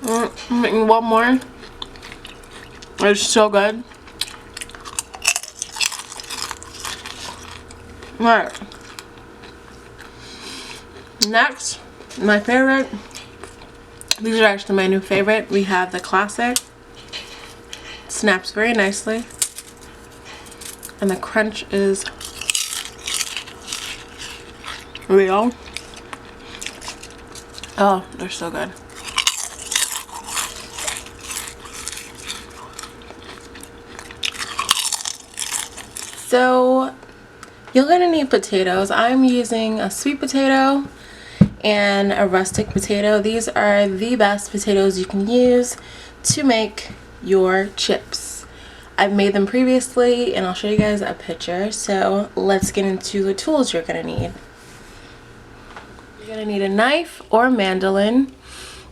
I'm making one more. It's so good. Alright. Next, my favorite. These are actually my new favorite. We have the classic. It snaps very nicely. And the crunch is real. Oh, they're so good. So, you're gonna need potatoes. I'm using a sweet potato and a rustic potato. These are the best potatoes you can use to make your chips. I've made them previously and I'll show you guys a picture. So let's get into the tools you're gonna need. You're gonna need a knife or a mandolin.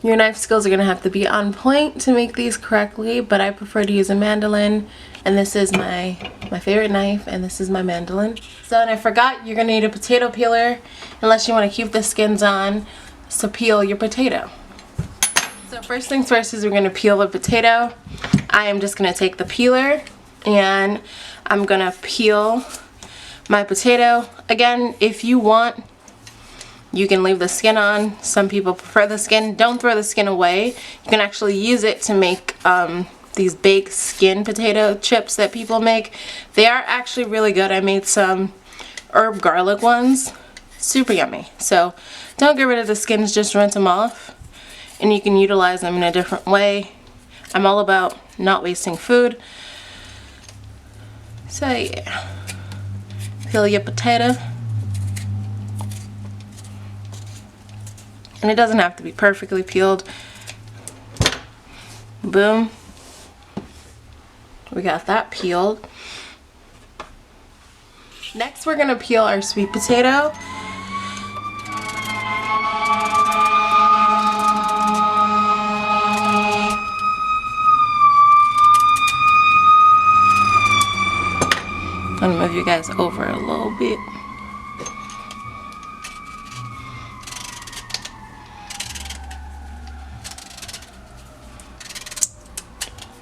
Your knife skills are gonna have to be on point to make these correctly, but I prefer to use a mandolin, and this is my favorite knife, and this is my mandolin. So, and I forgot, you're gonna need a potato peeler, unless you wanna keep the skins on, so peel your potato. So first things first is we're gonna peel the potato. I am just gonna take the peeler, and I'm gonna peel my potato. Again, if you want, you can leave the skin on. Some people prefer the skin. Don't throw the skin away. You can actually use it to make these baked skin potato chips that people make. They are actually really good. I made some herb garlic ones. Super yummy. So don't get rid of the skins, just rinse them off. And you can utilize them in a different way. I'm all about not wasting food. So yeah. Peel your potato. And it doesn't have to be perfectly peeled. Boom. We got that peeled. Next we're gonna peel our sweet potato. I'm gonna move you guys over a little bit.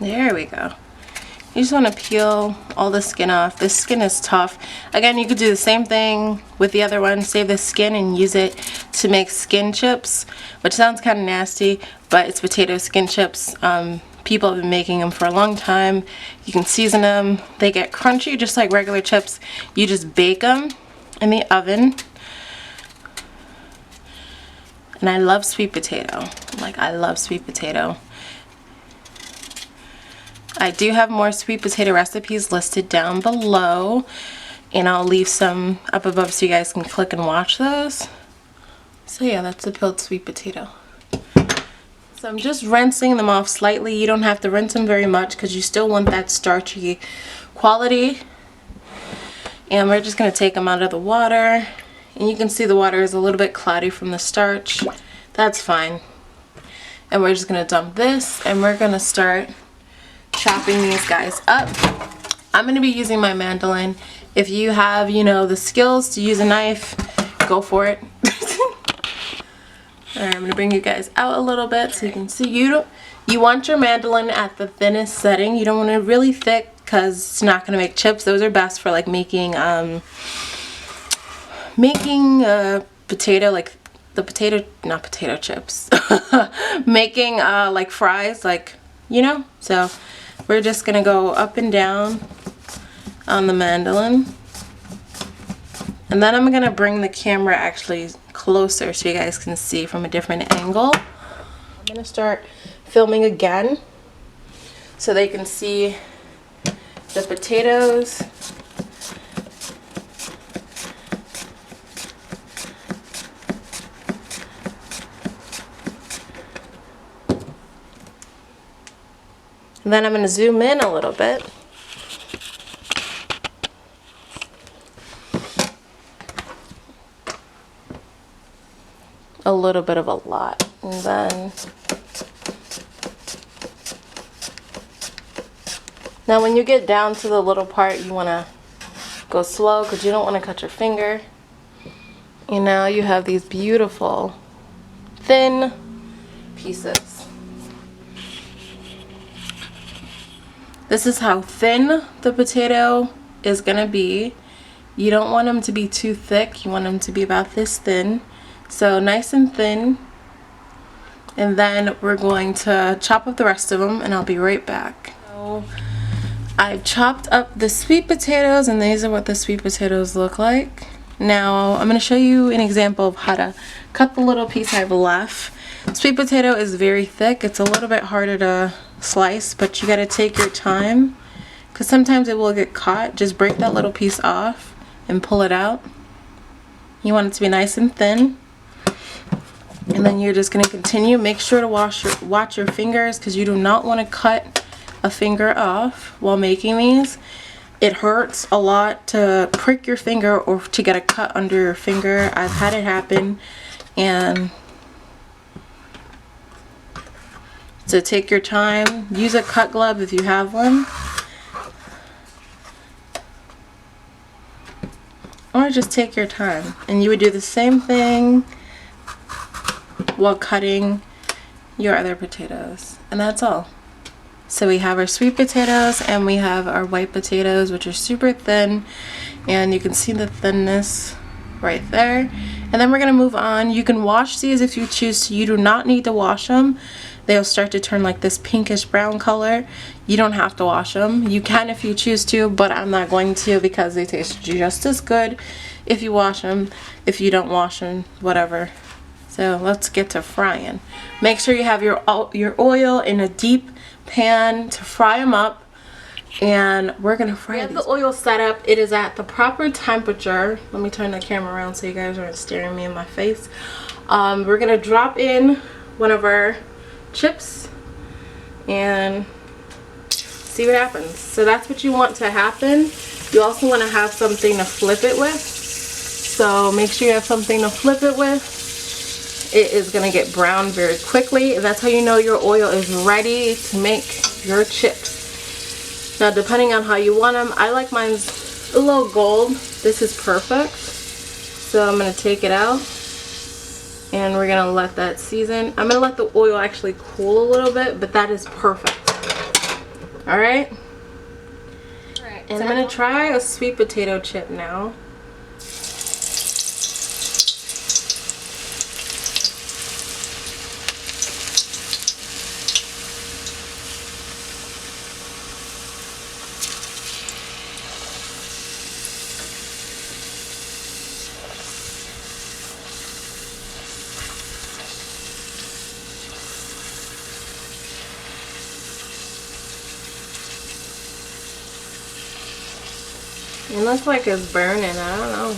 There we go. You just want to peel all the skin off. This skin is tough. Again, you could do the same thing with the other one. Save the skin and use it to make skin chips, which sounds kind of nasty, but it's potato skin chips. People have been making them for a long time. You can season them. They get crunchy just like regular chips. You just bake them in the oven. And I love sweet potato. Like, I love sweet potato. I do have more sweet potato recipes listed down below, and I'll leave some up above so you guys can click and watch those. So yeah, that's a peeled sweet potato. So I'm just rinsing them off slightly. You don't have to rinse them very much because you still want that starchy quality. And we're just going to take them out of the water. And you can see the water is a little bit cloudy from the starch. That's fine. And we're just going to dump this, and we're going to start chopping these guys up. I'm going to be using my mandolin. If you have, you know, the skills to use a knife, go for it. Alright, I'm going to bring you guys out a little bit so you can see. You want your mandolin at the thinnest setting. You don't want it really thick because it's not going to make chips. Those are best for like making potato, like the potato, not potato chips. Making like fries, like, you know. So we're just going to go up and down on the mandolin. And then I'm going to bring the camera actually closer so you guys can see from a different angle. I'm going to start filming again so they can see the potatoes. And then I'm going to zoom in a little bit. A little bit of a lot. And then now when you get down to the little part, you want to go slow because you don't want to cut your finger. And now you have these beautiful thin pieces. This is how thin the potato is gonna be. You don't want them to be too thick. You want them to be about this thin. So nice and thin. And then we're going to chop up the rest of them, and I'll be right back. So I chopped up the sweet potatoes, and these are what the sweet potatoes look like. Now I'm going to show you an example of how to cut the little piece I have left. Sweet potato is very thick. It's a little bit harder to slice, but you got to take your time because sometimes it will get caught. Just break that little piece off and pull it out. You want it to be nice and thin. And then you're just going to continue. Make sure to watch your fingers because you do not want to cut a finger off while making these. It hurts a lot to prick your finger or to get a cut under your finger. I've had it happen. And so take your time. Use a cut glove if you have one. Or just take your time. And you would do the same thing while cutting your other potatoes. And that's all. So we have our sweet potatoes and we have our white potatoes, which are super thin, and you can see the thinness right there. And then we're going to move on. You can wash these if you choose to. You do not need to wash them. They'll start to turn like this pinkish brown color. You don't have to wash them. You can if you choose to, but I'm not going to because they taste just as good if you wash them. If you don't wash them, whatever. So let's get to frying. Make sure you have your oil in a deep pan to fry them up, and we're gonna fry these. We have the oil set up. It is at the proper temperature. Let me turn the camera around so you guys aren't staring me in my face. We're gonna drop in one of our chips and see what happens. So that's what you want to happen. You also want to have something to flip it with, so make sure you have something to flip it with. It is going to get brown very quickly. That's how you know your oil is ready to make your chips. Now, depending on how you want them, I like mine's a little gold. This is perfect. So I'm going to take it out and we're going to let that season. I'm going to let the oil actually cool a little bit, but that is perfect. Alright? And I'm going to try a sweet potato chip now. It looks like it's burning. I don't know.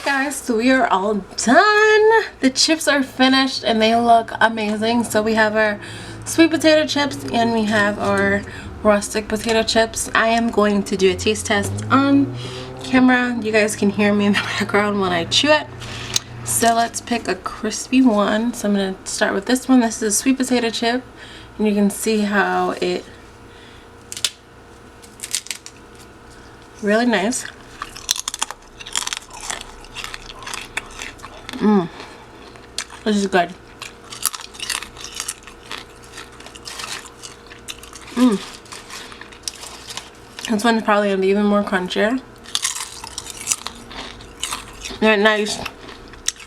guys, so we are all done. The chips are finished and they look amazing. So we have our sweet potato chips and we have our rustic potato chips. I am going to do a taste test on camera. You guys can hear me in the background when I chew it. So let's pick a crispy one. So I'm going to start with this one. This is a sweet potato chip and you can see how it really nice. This is good. This one's probably gonna be even more crunchier. They're nice,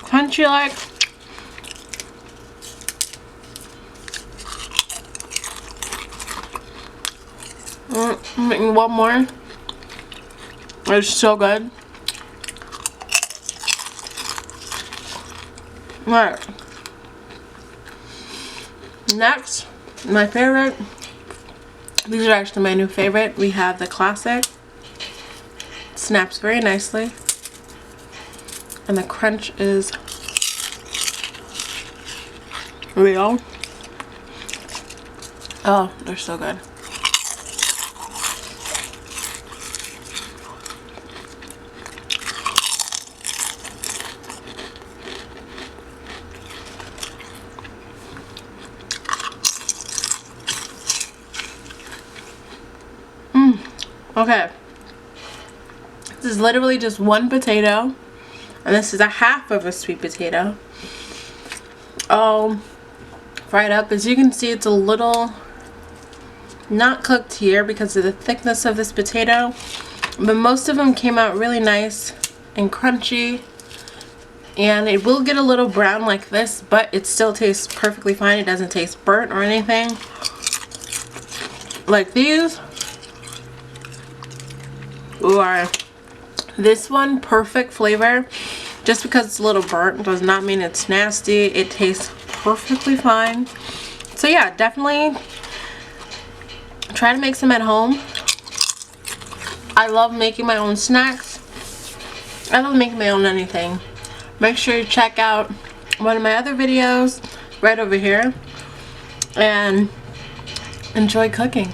crunchy like. I'm making one more. It's so good. Alright. Next, my favorite. These are actually my new favorite. We have the classic. It snaps very nicely. And the crunch is real. Oh, they're so good. Okay, this is literally just one potato, and this is a half of a sweet potato. Fried up. As you can see, it's a little not cooked here because of the thickness of this potato, but most of them came out really nice and crunchy, and it will get a little brown like this, but it still tastes perfectly fine. It doesn't taste burnt or anything like these. Or this one, perfect flavor. Just because it's a little burnt does not mean it's nasty. It tastes perfectly fine. So yeah, definitely try to make some at home. I love making my own snacks. I love making my own anything. Make sure you check out one of my other videos right over here and enjoy cooking.